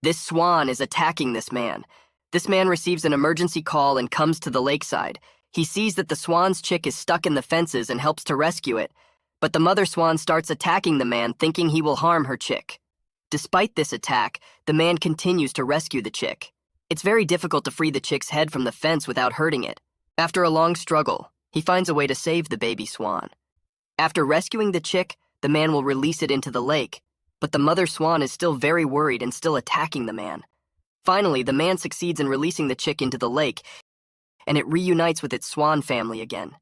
This swan is attacking this man. This man receives an emergency call and comes to the lakeside. He sees that the swan's chick is stuck in the fences and helps to rescue it. But the mother swan starts attacking the man, thinking he will harm her chick. Despite this attack, the man continues to rescue the chick. It's very difficult to free the chick's head from the fence without hurting it. After a long struggle, he finds a way to save the baby swan. After rescuing the chick, the man will release it into the lake, but the mother swan is still very worried and still attacking the man. Finally, the man succeeds in releasing the chick into the lake, and it reunites with its swan family again.